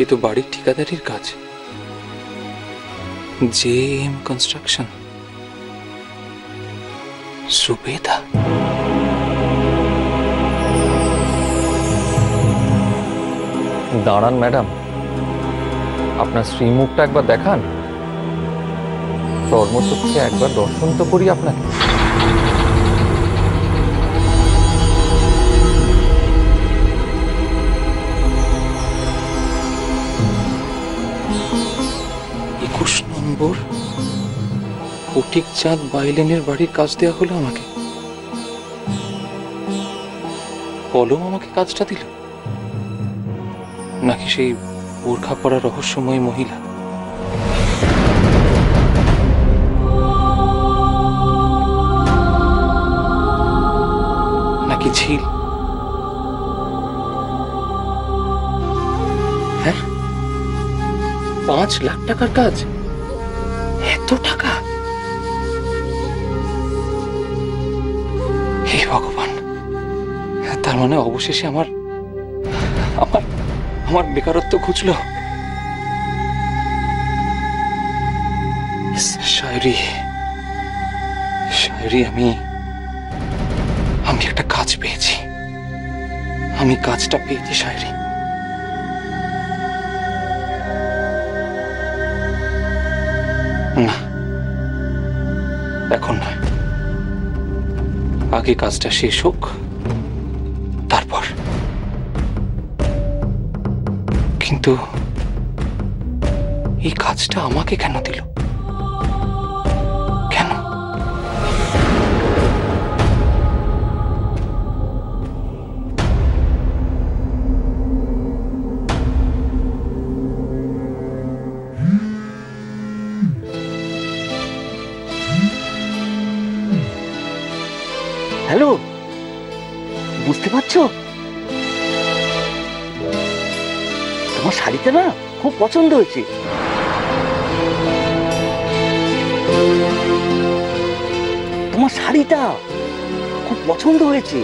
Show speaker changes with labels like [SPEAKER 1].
[SPEAKER 1] এ তো বাড়ির ঠিকাদারির কাজ। JM construction. সুবেদা।
[SPEAKER 2] দাঁড়ান ম্যাডাম, আপনার শ্রীমুখটা একবার দেখান। কর্মচক্ষে একবার দর্শন তো করি আপনাকে।
[SPEAKER 1] নম্বর ফটিক চাঁদ বাইলেনের বাড়ির কাজ দেওয়া হলো আমাকে। কলম আমাকে কাজটা দিল, নাকি সেই বোরখা পরা রহস্যময় মহিলা? নাকি ঝিল? হ্যাঁ, 5 লাখ টাকার কাজ। এত টাকা! হে ভগবান, তার মানে অবশেষে আমার আমার আমার বেকারত্ব ঘুচল। শায়রি শায়রি, আমি একটা কাজ পেয়েছি। আমি কাজটা পেয়েছি শায়রি। না, এখন নয়, আগে কাজটা শেষ হোক, তারপর। কিন্তু এই কাজটা আমাকে কেন দিল? কেন?
[SPEAKER 3] হ্যালো, বুঝতে পারছো? তোমার শাড়িটা না খুব পছন্দ হয়েছে। তোমার শাড়িটা খুব পছন্দ হয়েছে।